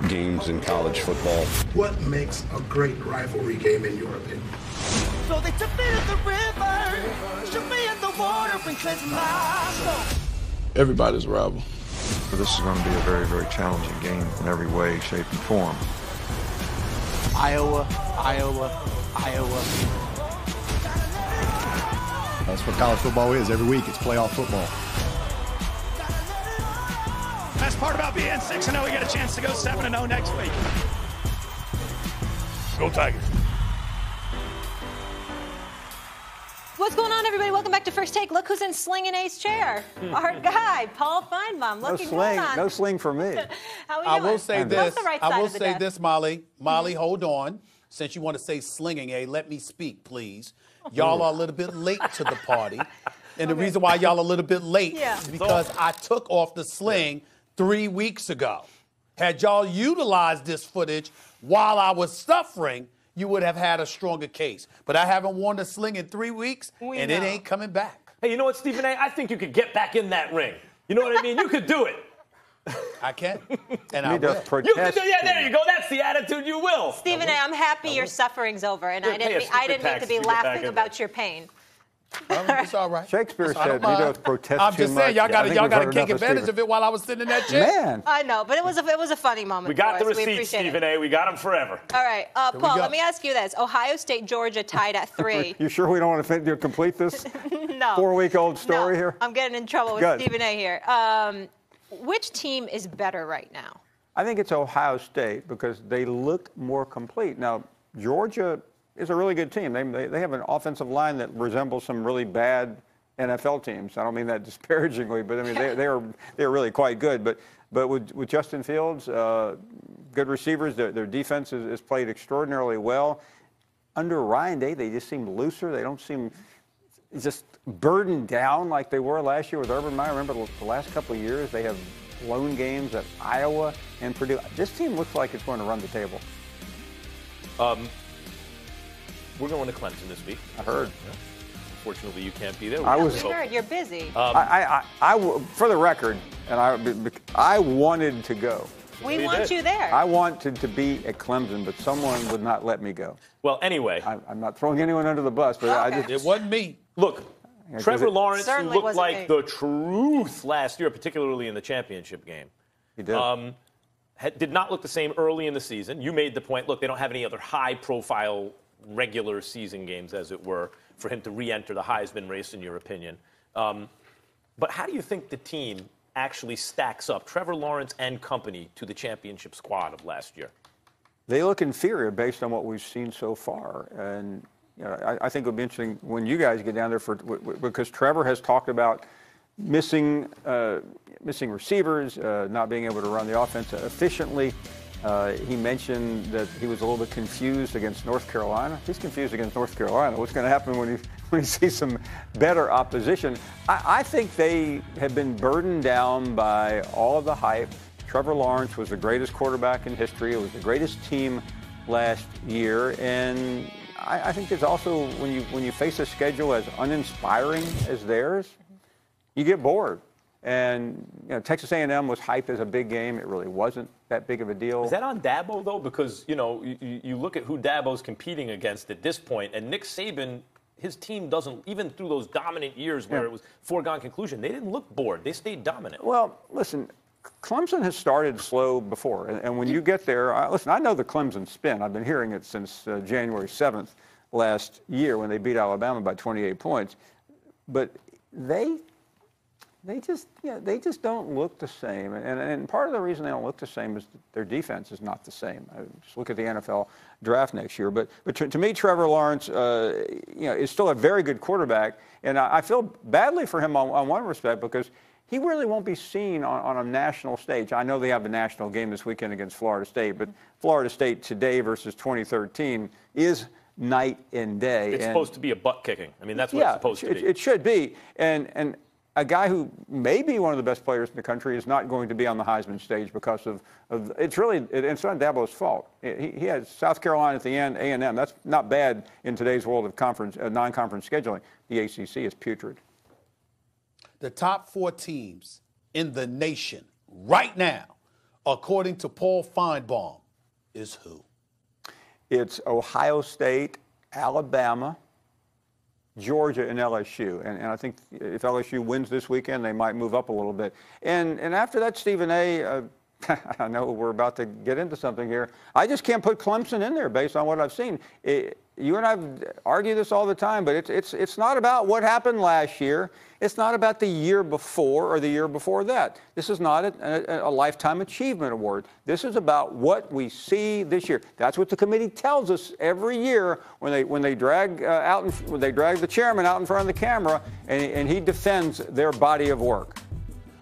games in college football. What makes a great rivalry game in your opinion? So they took me to the river, shook me in the water and cleansed my soul. Everybody's a rival. This is going to be a very, very challenging game in every way, shape, and form. Iowa, Iowa, Iowa. That's what college football is. Every week it's playoff football. Best part about being 6-0, we get a chance to go 7-0 next week. Go Tigers. What's going on, everybody? Welcome back to First Take. Look who's in Sling and Ace chair. Our guy, Paul Feinbaum. No sling for me. How are you I doing? will say this. Right I will say desk. this, Molly. Molly, hold on. Since you want to say slinging, let me speak, please. Y'all are a little bit late to the party. And the reason why y'all are a little bit late is because I took off the sling 3 weeks ago. Had y'all utilized this footage while I was suffering, you would have had a stronger case. But I haven't worn the sling in 3 weeks, it ain't coming back. Hey, you know what, Stephen A.? I think you could get back in that ring. You know what I mean? You could do it. I can. And I will. You can do, yeah, there you go. That's the attitude you will. Stephen A., I'm happy your suffering's over, and I didn't mean to be laughing about your pain. It's all right. Shakespeare said, "You don't protest I'm too just saying, y'all got to take advantage of of it while I was sitting in that chair. Man, I know, but it was a funny moment. We got the for us. receipts, Stephen A. We got them forever. All right, Paul. Let me ask you this: Ohio State, Georgia tied at 3. You sure we don't want to complete this No. 4-week-old story here? I'm getting in trouble with Stephen A. here. Which team is better right now? I think it's Ohio State because they look more complete. Now, Georgia is a really good team. They have an offensive line that resembles some really bad NFL teams. I don't mean that disparagingly, but I mean they're really quite good. But with Justin Fields, good receivers, their defense is played extraordinarily well. Under Ryan Day, they just seem looser. They don't seem just burdened down like they were last year with Urban Meyer. Remember the last couple of years, they have lone games at Iowa and Purdue. This team looks like it's going to run the table. We're going to Clemson this week. I heard. Yeah. Unfortunately, you can't be there. We heard you're busy. For the record, and I wanted to go. We want you there. I wanted to be at Clemson, but someone would not let me go. Well, anyway. I'm not throwing anyone under the bus, but it wasn't me. Look, Trevor Lawrence, who looked like me. the truth last year, particularly in the championship game. He did. Did not look the same early in the season. You made the point, look, they don't have any other high-profile regular season games, as it were, for him to re-enter the Heisman race, in your opinion. But how do you think the team actually stacks up, Trevor Lawrence and company, to the championship squad of last year? They look inferior based on what we've seen so far. And I think it'll be interesting when you guys get down there because Trevor has talked about missing receivers, not being able to run the offense efficiently. He mentioned that he was a little bit confused against North Carolina. He's confused against North Carolina. What's going to happen when he sees some better opposition? I think they have been burdened down by all of the hype. Trevor Lawrence was the greatest quarterback in history. It was the greatest team last year. And I think there's also, when you face a schedule as uninspiring as theirs, you get bored. And Texas A&M was hyped as a big game. It really wasn't that big of a deal. Is that on Dabo, though? Because, you look at who Dabo's competing against at this point, and Nick Saban, his team doesn't, even through those dominant years where it was foregone conclusion, they didn't look bored. They stayed dominant. Well, listen, Clemson has started slow before. And when you get there, I know the Clemson spin. I've been hearing it since January 7th last year when they beat Alabama by 28 points. But they just don't look the same. And part of the reason they don't look the same is that their defense is not the same. Just look at the NFL draft next year. But to me, Trevor Lawrence, is still a very good quarterback. And I feel badly for him on one respect because he really won't be seen on a national stage. I know they have a national game this weekend against Florida State, but Florida State today versus 2013 is night and day. It's supposed to be a butt kicking. I mean, that's what it's supposed to be. It should be. And a guy who may be one of the best players in the country is not going to be on the Heisman stage because of it's not Dabo's fault. He has South Carolina at the end, A&M. That's not bad in today's world of non-conference scheduling. The ACC is putrid. The top 4 teams in the nation right now according to Paul Feinbaum, is who? It's Ohio State, Alabama, Georgia, and LSU. And I think if LSU wins this weekend, they might move up a little bit. And after that, Stephen A., I know we're about to get into something here. I just can't put Clemson in there based on what I've seen. You and I argue this all the time, but it's not about what happened last year. It's not about the year before or the year before that. This is not a lifetime achievement award. This is about what we see this year. That's what the committee tells us every year when they drag the chairman out in front of the camera and he defends their body of work.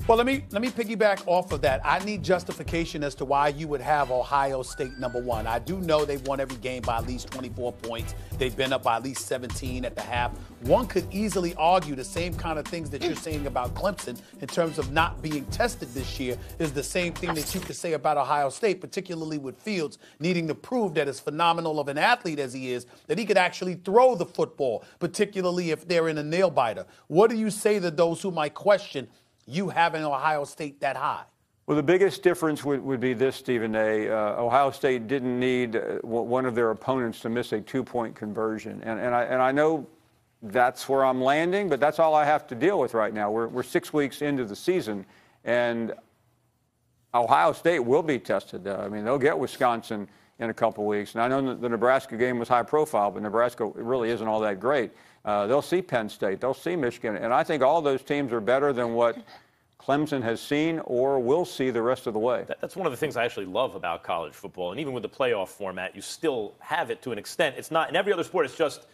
Well, let me piggyback off of that. I need justification as to why you would have Ohio State #1. I do know they've won every game by at least 24 points. They've been up by at least 17 at the half. One could easily argue the same kind of things that you're saying about Clemson in terms of not being tested this year is the same thing that you could say about Ohio State, particularly with Fields needing to prove that as phenomenal of an athlete as he is, that he could actually throw the football, particularly if they're in a nail-biter. What do you say to those who might question you having Ohio State that high? Well, the biggest difference would be this, Stephen A. Ohio State didn't need one of their opponents to miss a two-point conversion. And I know that's where I'm landing, but that's all I have to deal with right now. We're 6 weeks into the season, and Ohio State will be tested. I mean, they'll get Wisconsin in a couple weeks. And I know the Nebraska game was high profile, but Nebraska really isn't all that great. They'll see Penn State. They'll see Michigan. And I think all those teams are better than what Clemson has seen or will see the rest of the way. That's one of the things I actually love about college football. And even with the playoff format, you still have it to an extent. It's not, in every other sport, it's just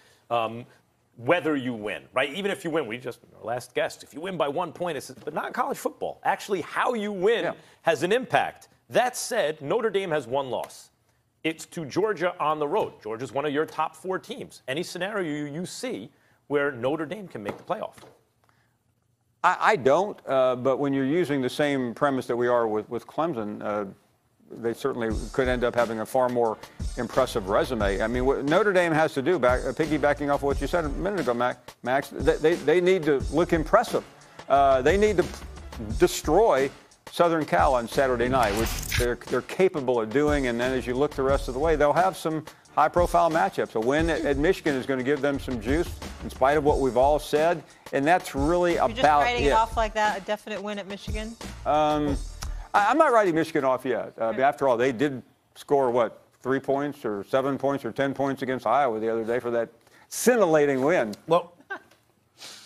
whether you win, right? Even if you win, our last guest, if you win by 1 point, but not in college football. Actually, how you win has an impact. That said, Notre Dame has one loss. It's to Georgia on the road. Georgia's one of your top 4 teams. Any scenario you see where Notre Dame can make the playoff? I don't, but when you're using the same premise that we are with Clemson, they certainly could end up having a far more impressive resume. I mean, what Notre Dame has to do, piggybacking off what you said a minute ago, Max, they need to look impressive. They need to destroy Southern Cal on Saturday night, which they're capable of doing. And then as you look the rest of the way, they'll have some high-profile matchups. A win at Michigan is going to give them some juice, in spite of what we've all said. And that's really about it. You're just writing it off like that, a definite win at Michigan? I'm not writing Michigan off yet. After all, they did score, 3 points or 7 points or 10 points against Iowa the other day for that scintillating win. Well,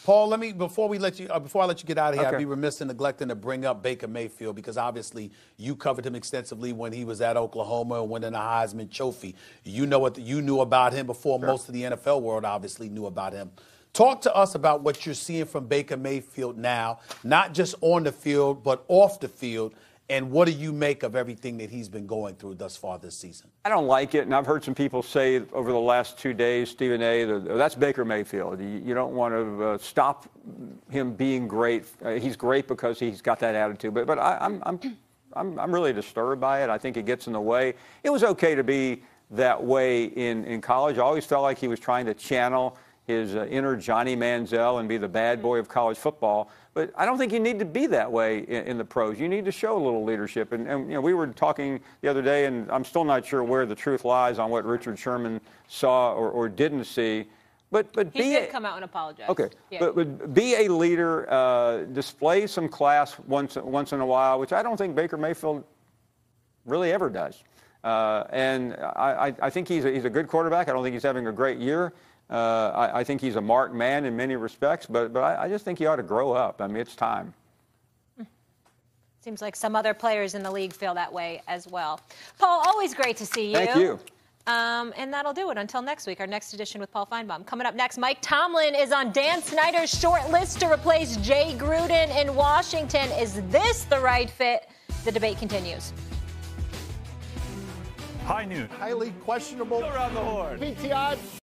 Paul, before I let you get out of here, I'd be remiss in neglecting to bring up Baker Mayfield, because obviously you covered him extensively when he was at Oklahoma and winning a Heisman Trophy. You know what you knew about him before most of the NFL world obviously knew about him. Talk to us about what you're seeing from Baker Mayfield now, not just on the field, but off the field. And what do you make of everything that he's been going through thus far this season? I don't like it, and I've heard some people say over the last 2 days, Stephen A., that's Baker Mayfield. You don't want to stop him being great. He's great because he's got that attitude. But I'm really disturbed by it. I think it gets in the way. It was okay to be that way in college. I always felt like he was trying to channel his inner Johnny Manziel and be the bad boy of college football. But I don't think you need to be that way in the pros. You need to show a little leadership. And we were talking the other day, and I'm still not sure where the truth lies on what Richard Sherman saw or didn't see. But he did come out and apologize. Okay, yeah. but be a leader, display some class once in a while, which I don't think Baker Mayfield really ever does. And I think he's a good quarterback. I don't think he's having a great year. I think he's a marked man in many respects, but I just think he ought to grow up. I mean, it's time. Seems like some other players in the league feel that way as well. Paul, always great to see you. Thank you. And that'll do it until next week, our next edition with Paul Feinbaum. Coming up next, Mike Tomlin is on Dan Snyder's short list to replace Jay Gruden in Washington. Is this the right fit? The debate continues. High noon. Highly questionable. Go around the horn. PTI.